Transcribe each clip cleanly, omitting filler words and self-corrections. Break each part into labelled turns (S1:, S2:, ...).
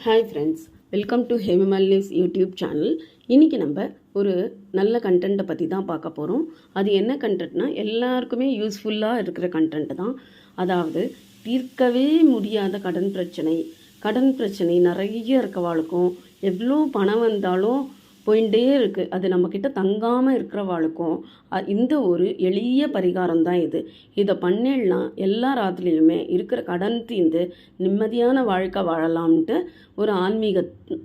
S1: Hi friends, welcome to ஹெவிமல்லிஸ் YouTube channel. இன்றைக்கி நம்ம ஒரு நல்ல கண்டென்ட்டை பற்றி தான் பார்க்க போகிறோம். அது என்ன கண்டென்ட்னா எல்லாருக்குமே யூஸ்ஃபுல்லாக இருக்கிற கண்டென்ட் தான். அதாவது தீர்க்கவே முடியாத கடன் பிரச்சனை நிறைய இருக்கவாளுக்கும், எவ்வளோ பணம் வந்தாலும் போயிட்டே இருக்குது, அது நம்மக்கிட்ட தங்காமல் இருக்கிறவாளுக்கும் இந்த ஒரு எளிய பரிகாரம் தான் இது. இதை பண்ணிடலாம் எல்லா ராத்திரியுமே இருக்கிற கடன் தீர்ந்து நிம்மதியான வாழ்க்கை வாழலாம்ன்ட்டு ஒரு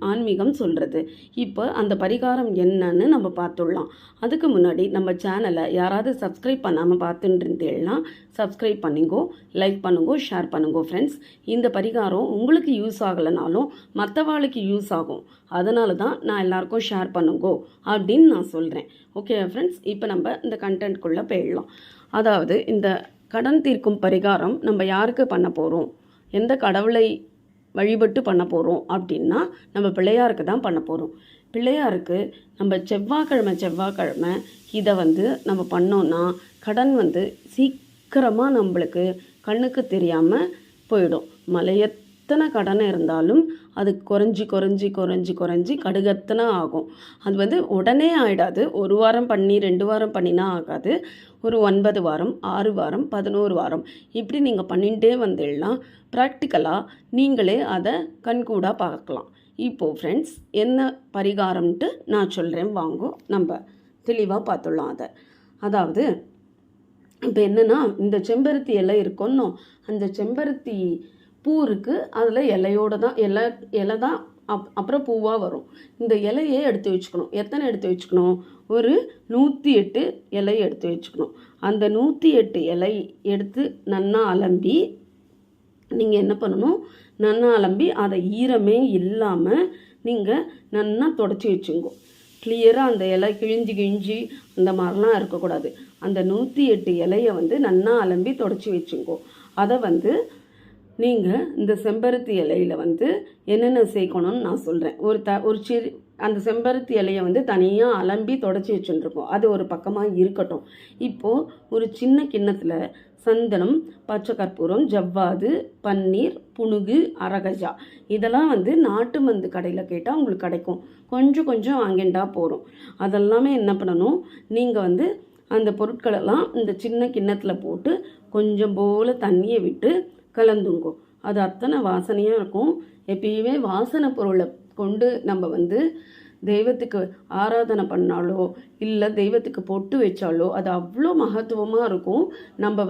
S1: ஆன்மீகம் சொல்கிறது. இப்போ அந்த பரிகாரம் என்னன்னு நம்ம பார்த்துடலாம். அதுக்கு முன்னாடி நம்ம சேனலை யாராவது சப்ஸ்கிரைப் பண்ணாமல் பார்த்துட்டு இருந்தேன்னா சப்ஸ்கிரைப் பண்ணிங்கோ, லைக் பண்ணுங்கோ, ஷேர் பண்ணுங்கோ ஃப்ரெண்ட்ஸ். இந்த பரிகாரம் உங்களுக்கு யூஸ் ஆகலைனாலும் மற்றவாளுக்கு யூஸ் ஆகும், அதனால தான் நான் எல்லாருக்கும் ஷேர் பண்ணுங்கோ அப்படின்னு நான் சொல்கிறேன். ஓகே ஃப்ரெண்ட்ஸ், இப்போ நம்ம இந்த கண்டென்ட்குள்ளே போயிடலாம். அதாவது இந்த கடன் தீர்க்கும் பரிகாரம் நம்ம யாருக்கு பண்ண போகிறோம், எந்த கடவுளை வழிபட்டு பண்ண போகிறோம் அப்படின்னா நம்ம பிள்ளையாருக்கு தான் பண்ண போகிறோம். பிள்ளையாருக்கு நம்ம செவ்வாய்க்கிழமை இதை நம்ம பண்ணோன்னா கடன் சீக்கிரமாக நம்மளுக்கு கண்ணுக்கு தெரியாமல் போயிடும். மலையத்தனை கடன் இருந்தாலும் அது குறைஞ்சி கடுகத்தனை ஆகும். அது உடனே ஆகிடாது. 1 வாரம் பண்ணி 2 வாரம் பண்ணினா ஆகாது. ஒரு 9 வாரம், 6 வாரம், 11 வாரம் இப்படி நீங்கள் பண்ணிகிட்டே வந்தீங்கன்னா ப்ராக்டிக்கலாக நீங்களே அதை கண்கூடாக பார்க்கலாம். இப்போது ஃப்ரெண்ட்ஸ், என்ன பரிகாரம்ன்ட்டு நான் சொல்கிறேன், வாங்கோ நம்ம தெளிவாக பார்த்துடலாம் அதை. அதாவது இப்போ என்னென்னா, இந்த செம்பருத்தி இலை இருக்குன்னோ, அந்த செம்பருத்தி பூ இருக்குது, அதில் இலையோடு தான் இலை தான் அப்புறம் பூவாக வரும். இந்த இலையே எடுத்து வச்சுக்கணும். எத்தனை எடுத்து வச்சுக்கணும்? ஒரு 108 இலை எடுத்து வச்சுக்கணும். அந்த 108 இலை எடுத்து நன்னா அலம்பி நீங்கள் என்ன பண்ணணும், நன்னா அலம்பி அதை ஈரமே இல்லாமல் நீங்கள் நன்னா தொடச்சி வச்சுங்கோ. கிளியராக அந்த இலை கிழிஞ்சி அந்த மாதிரிலாம் இருக்கக்கூடாது. அந்த 108 இலையை நன்னா அலம்பி தொடச்சி வச்சுங்கோ. அதை நீங்கள் இந்த செம்பருத்தி இலையில் என்னென்ன சேர்க்கணும்னு நான் சொல்கிறேன். அந்த செம்பருத்தி இலையை தனியாக அலம்பி தொடச்சி வச்சுருக்கோம். அது ஒரு பக்கமாக இருக்கட்டும். இப்போது ஒரு சின்ன கிண்ணத்தில் சந்தனம், பச்சை கற்பூரம், ஜவ்வாது, பன்னீர், புனுகு, அரகஜா இதெல்லாம் நாட்டு மருந்து கடையில் கேட்டால் உங்களுக்கு கிடைக்கும். கொஞ்சம் வாங்கிண்டா போகிறோம். அதெல்லாமே என்ன பண்ணணும், நீங்கள் அந்த பொருட்களெல்லாம் இந்த சின்ன கிண்ணத்தில் போட்டு கொஞ்சம் போல் தண்ணியை விட்டு கலந்துங்கோ. அது அத்தனை வாசனையாக இருக்கும். எப்பயுமே வாசனை பொருளை கொண்டு நம்ம தெய்வத்துக்கு ஆராதனை பண்ணாலோ இல்லை தெய்வத்துக்கு பொட்டு வச்சாலோ அது அவ்வளோ மகத்துவமாக இருக்கும். நம்ம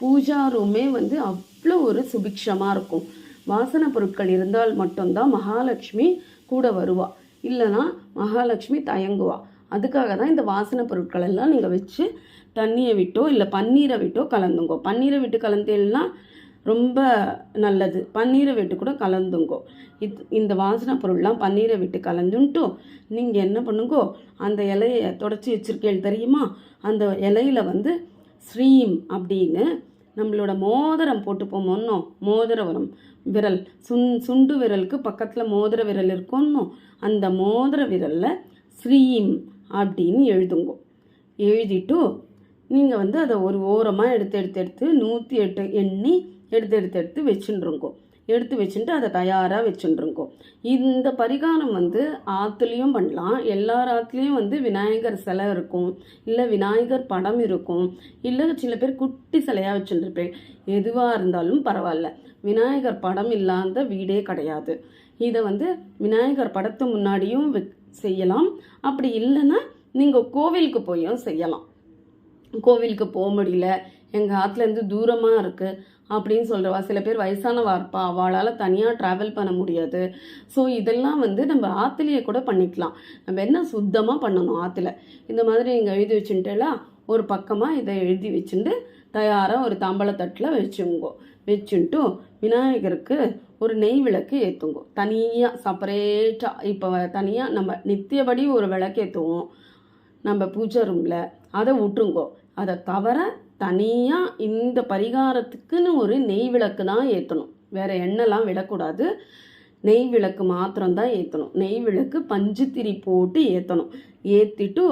S1: பூஜா ரூமே அவ்வளோ ஒரு சுபிக்ஷமாக இருக்கும். வாசனை பொருட்கள் இருந்தால் மட்டும்தான் மகாலட்சுமி கூட வருவா, இல்லைனா மகாலட்சுமி தயங்குவா. அதுக்காக தான் இந்த வாசனை பொருட்கள் எல்லாம் நீங்கள் வச்சு தண்ணியை விட்டோ இல்லை பன்னீரை விட்டோ கலந்துங்கோ. பன்னீரை விட்டு கலந்தேன்னா ரொம்ப நல்லது. பன்னீரை விட்டு கூட கலந்துங்கோ. இந்த வாசனை பொருள்லாம் பன்னீரை விட்டு கலந்துன்ட்டு நீங்கள் என்ன பண்ணுங்கோ, அந்த இலையை தொடச்சி வச்சுருக்கேள் தெரியுமா, அந்த இலையில் ஸ்ரீம் அப்படின்னு நம்மளோட மோதிரம் போட்டு போமோன்னோ, மோதிர விரல் சுண்டு விரலுக்கு பக்கத்தில் மோதிர விரல் இருக்கோன்னோ, அந்த மோதிர விரலில் ஸ்ரீம் அப்படின்னு எழுதுங்கோ. எழுதிட்டு நீங்கள் அதை ஒரு ஓரமாக எடுத்து 108 எண்ணி எடுத்து வச்சுருங்கோ. எடுத்து வச்சுட்டு அதை தயாராக வச்சுருங்கோ. இந்த பரிகாரம் ஆற்றுலேயும் பண்ணலாம். எல்லார் ஆற்றுலேயும் விநாயகர் சிலை இருக்கும், இல்லை விநாயகர் படம் இருக்கும், இல்லை சில பேர் குட்டி சிலையாக வச்சுருப்பேன். எதுவாக இருந்தாலும் பரவாயில்ல, விநாயகர் படம் இல்லாத வீடே கிடையாது. இதை விநாயகர் படத்து முன்னாடியும் செய்யலாம். அப்படி இல்லைன்னா நீங்கள் கோவிலுக்கு போயும் செய்யலாம். கோவிலுக்கு போக முடியல, எங்கள் ஆற்றுலேருந்து தூரமாக இருக்குது அப்படின்னு சொல்கிறவா, சில பேர் வயசானவா இருப்பா, அவளால் தனியாக ட்ராவல் பண்ண முடியாது. ஸோ இதெல்லாம் நம்ம ஆற்றுலையே கூட பண்ணிக்கலாம். நம்ம என்ன சுத்தமாக பண்ணணும், ஆற்றுல இந்த மாதிரி நீங்கள் எழுதி வச்சுட்டேலா, ஒரு பக்கமாக இதை எழுதி வச்சுட்டு தயாராக ஒரு தாம்பழத்தட்டில் வச்சுட்டு விநாயகருக்கு ஒரு நெய் விளக்கு ஏற்றுங்கோ. தனியாக செப்பரேட்டாக இப்போ தனியாக நம்ம நித்தியபடி ஒரு விளக்கு ஏற்றுவோம் நம்ம பூஜை ரூமில், அதை விட்டுருங்கோ. அதை தவிர தனியாக இந்த பரிகாரத்துக்குன்னு ஒரு நெய் விளக்கு தான் ஏற்றணும். வேறு எண்ணெய்லாம் விடக்கூடாது. நெய் விளக்கு மாத்திரம்தான் ஏற்றணும். நெய் விளக்கு பஞ்சுத்திரி போட்டு ஏற்றணும். ஏற்றிட்டு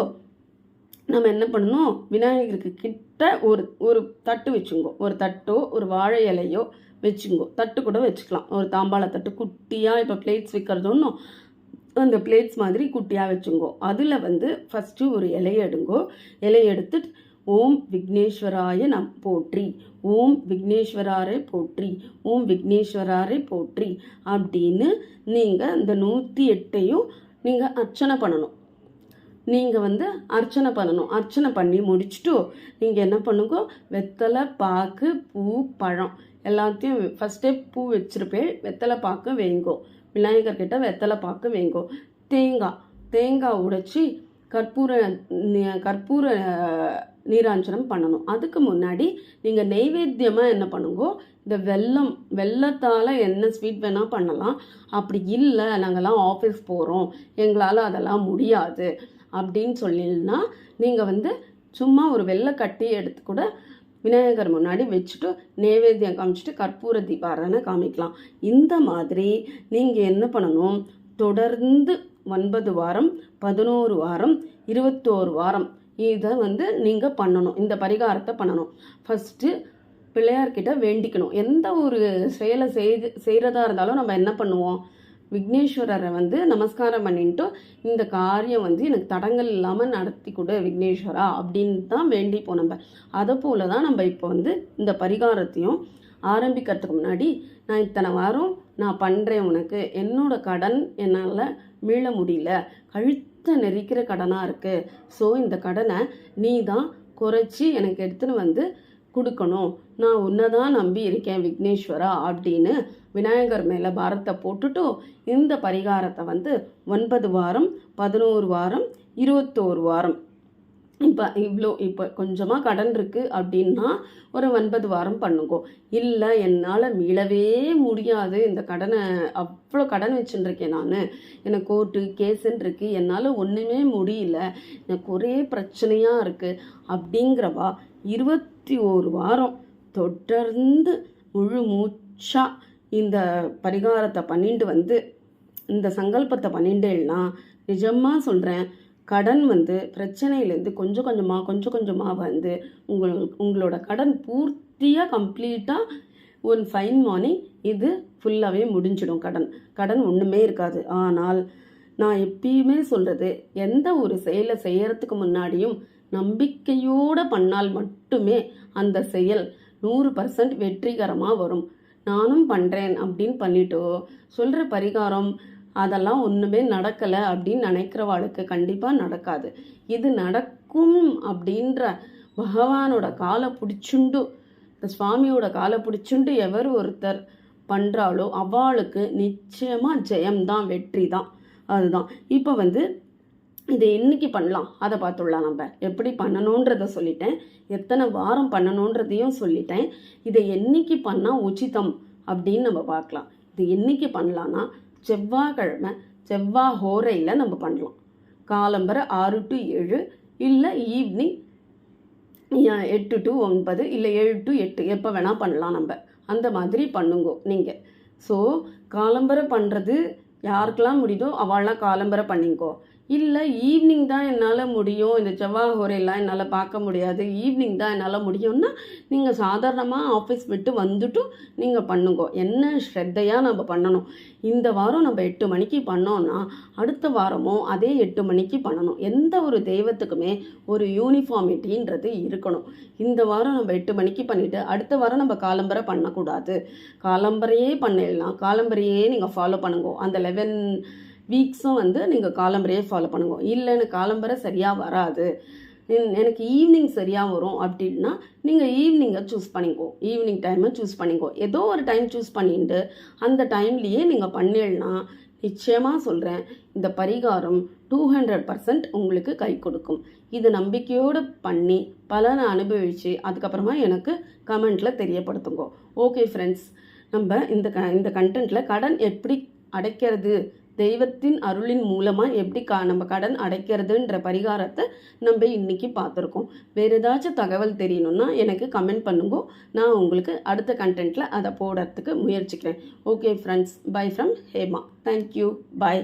S1: நம்ம என்ன பண்ணணும், விநாயகருக்கு கிட்ட ஒரு ஒரு தட்டு வச்சுங்கோ, ஒரு தட்டோ ஒரு வாழை இலையோ வச்சுங்கோ, தட்டு கூட வச்சுக்கலாம், ஒரு தாம்பாள தட்டு குட்டியாக, இப்போ பிளேட்ஸ் விற்கிறது ஒன்றும் அந்த பிளேட்ஸ் மாதிரி குட்டியாக வச்சுங்கோ. அதில் வந்து ஃபஸ்ட்டு ஒரு இலையை எடுங்கோ. இலையை எடுத்துட்டு ஓம் விக்னேஸ்வராய நம் போற்றி, ஓம் விக்னேஸ்வராரை போற்றி, ஓம் விக்னேஸ்வராரை போற்றி அப்படின்னு நீங்கள் இந்த 108ஐயும் நீங்கள் அர்ச்சனை பண்ணணும். நீங்கள் வந்து அர்ச்சனை பண்ணணும். அர்ச்சனை பண்ணி முடிச்சுட்டு நீங்கள் என்ன பண்ணுங்க, வெத்தலை பாக்கு பூ பழம் எல்லாத்தையும் ஃபஸ்ட்டே பூ வச்சுருப்பேன், வெத்தலை பாக்கு வைங்கோ, விநாயகர்கிட்ட வெத்தலை பாக்கு வைங்கோ. தேங்காய் உடைச்சி கற்பூர நீராஞ்சனம் பண்ணணும். அதுக்கு முன்னாடி நீங்கள் நெய்வேத்தியமாக என்ன பண்ணுங்கோ, இந்த வெல்லத்தால் என்ன ஸ்வீட் வேணால் பண்ணலாம். அப்படி இல்லை நாங்கள்லாம் ஆஃபீஸ் போகிறோம், எங்களால் அதெல்லாம் முடியாது அப்படின்னு சொல்லினா நீங்கள் வந்து சும்மா ஒரு வெள்ளை கட்டி எடுத்து கூட விநாயகர் முன்னாடி வச்சுட்டு நைவேத்தியம் காமிச்சிட்டு கற்பூர தீபாராதனை காமிக்கலாம். இந்த மாதிரி நீங்கள் என்ன பண்ணணும், தொடர்ந்து 9 வாரம் 11 வாரம் 21 வாரம் இதை வந்து நீங்கள் பண்ணணும். இந்த பரிகாரத்தை பண்ணணும். ஃபஸ்ட்டு பிள்ளையார்கிட்ட வேண்டிக்கணும். எந்த ஒரு செயலை செய்கிறதா இருந்தாலும் நம்ம என்ன பண்ணுவோம், விக்னேஸ்வரரை வந்து நமஸ்காரம் பண்ணிட்டு இந்த காரியம் வந்து எனக்கு தடங்கள் இல்லாமல் நடத்தி கொடு விக்னேஸ்வரா அப்படின்னு தான் வேண்டிப்போம் நம்ம. அதை போல தான் நம்ம இப்போ வந்து இந்த பரிகாரத்தையும் ஆரம்பிக்கிறதுக்கு முன்னாடி நான் இத்தனை வாரம் நான் பண்ணுறேன், உனக்கு என்னோட கடன் என்னால் மீள முடியல, கழுத்தை நெரிக்கிற கடனாக இருக்குது, ஸோ இந்த கடனை நீ தான் குறைச்சி எனக்கு எடுத்துன்னு வந்து கொடுக்கணும், நான் உன்னை தான் நம்பி இருக்கேன் விக்னேஸ்வரா அப்படின்னு விநாயகர் மேலே பாரத்தை போட்டுட்டு இந்த பரிகாரத்தை வந்து 9 வாரம் 11 வாரம் 21 வாரம் இப்போ கொஞ்சமாக கடன் இருக்குது அப்படின்னா ஒரு 9 வாரம் பண்ணுங்கோ. இல்லை என்னால் மீளவே முடியாது, இந்த கடனை அவ்வளோ கடன் வச்சுருக்கேன் நான், எனக்கு கோர்ட்டு கேஸுன்னு இருக்குது, என்னால் ஒன்றுமே முடியல, எனக்கு ஒரே பிரச்சனையாக இருக்குது அப்படிங்கிறவா 21 வாரம் தொடர்ந்து முழு மூச்சாக இந்த பரிகாரத்தை பண்ணிட்டு வந்து இந்த சங்கல்பத்தை பண்ணிட்டேன்னா நிஜமாக சொல்கிறேன், கடன் வந்து பிரச்சனையிலேருந்து கொஞ்சம் கொஞ்சமாக வந்து உங்களோட கடன் பூர்த்தியாக கம்ப்ளீட்டாக ஒரு ஃபைன் மார்னிங் இது ஃபுல்லாகவே முடிஞ்சிடும். கடன் ஒன்றுமே இருக்காது. ஆனால் நான் எப்பயுமே சொல்கிறது, எந்த ஒரு செயலை செய்யறதுக்கு முன்னாடியும் நம்பிக்கையோடு பண்ணால் மட்டுமே அந்த செயல் 100% வெற்றிகரமாக வரும். நானும் பண்ணுறேன் அப்படின்னு பண்ணிட்டோ சொல்கிற பரிகாரம் அதெல்லாம் ஒன்றுமே நடக்கலை அப்படின்னு நினைக்கிறவாளுக்கு கண்டிப்பாக நடக்காது. இது நடக்கும் அப்படின்ற பகவானோட காலை பிடிச்சுண்டு, இந்த சுவாமியோட காலை பிடிச்சுண்டு எவர் ஒருத்தர் பண்ணுறாளோ அவளுக்கு நிச்சயமாக ஜெயம்தான், வெற்றி தான். அதுதான் இப்போ வந்து இதை என்னைக்கு பண்ணலாம் அதை பார்த்துடலாம். நம்ம எப்படி பண்ணணுன்றதை சொல்லிட்டேன், எத்தனை வாரம் பண்ணணுன்றதையும் சொல்லிட்டேன். இதை என்னைக்கு பண்ணால் உச்சிதம் அப்படின்னு நம்ம பார்க்கலாம். இது என்னைக்கு பண்ணலான்னா செவ்வாய்க்கிழமை செவ்வாய் ஹோரையில் நம்ம பண்ணலாம். காலம்பரை 6 to 7 இல்லை ஈவினிங் 8 to 9 இல்லை 7 to 8 எப்போ வேணால் பண்ணலாம். நம்ம அந்த மாதிரி பண்ணுங்கோ நீங்கள். ஸோ காலம்பரை பண்ணுறது யாருக்கெல்லாம் முடியுதோ அவள்லாம் காலம்பரை பண்ணிங்கோ. இல்லை ஈவினிங் தான் என்னால் முடியும், இந்த செவ்வாய் ஹோரையெல்லாம் என்னால் பார்க்க முடியாது, ஈவினிங் தான் என்னால் முடியும்னா நீங்கள் சாதாரணமாக ஆஃபீஸ் விட்டு வந்துட்டும் நீங்கள் பண்ணுங்கோ. என்ன ஸ்ரத்தையாக நம்ம பண்ணணும். இந்த வாரம் நம்ம 8 மணிக்கு பண்ணோன்னா அடுத்த வாரமும் அதே 8 மணிக்கு பண்ணணும். எந்த ஒரு தெய்வத்துக்குமே ஒரு யூனிஃபார்மிட்டின்றது இருக்கணும். இந்த வாரம் நம்ம 8 மணிக்கு பண்ணிவிட்டு அடுத்த வாரம் நம்ம காலம்பரை பண்ணக்கூடாது. காலம்பரையே பண்ணிடலாம், காலம்பரையே நீங்கள் ஃபாலோ பண்ணுங்கோ. அந்த 11 வீக்ஸும் வந்து நீங்கள் காலம்பரையே ஃபாலோ பண்ணுங்க. இல்லை எனக்கு காலம்பரை சரியாக வராது, எனக்கு ஈவினிங் சரியாக வரும் அப்படின்னா நீங்கள் ஈவினிங்கை சூஸ் பண்ணிக்கோ, ஈவினிங் டைமை சூஸ் பண்ணிக்கோ. ஏதோ ஒரு டைம் சூஸ் பண்ணிட்டு அந்த டைம்லேயே நீங்கள் பண்ணிடனா நிச்சயமாக சொல்கிறேன், இந்த பரிகாரம் 200% உங்களுக்கு கை கொடுக்கும். இது நம்பிக்கையோடு பண்ணி பலனை அனுபவித்து அதுக்கப்புறமா எனக்கு கமெண்ட்டில் தெரியப்படுத்துங்க. ஓகே ஃப்ரெண்ட்ஸ், நம்ம இந்த கண்டென்ட்டில் கடன் எப்படி அடைக்கிறது, தெய்வத்தின் அருளின் மூலமாக எப்படி நம்ம கடன் அடைக்கிறதுன்ற பரிகாரத்தை நம்ம இன்றைக்கி பார்த்துருக்கோம். வேறு ஏதாச்சும் தகவல் தெரியணுன்னா எனக்கு கமெண்ட் பண்ணுங்க, நான் உங்களுக்கு அடுத்த கண்டென்ட்டில் அதை போடுறதுக்கு முயற்சிக்கிறேன். Okay friends, bye from Hema. Thank you, by.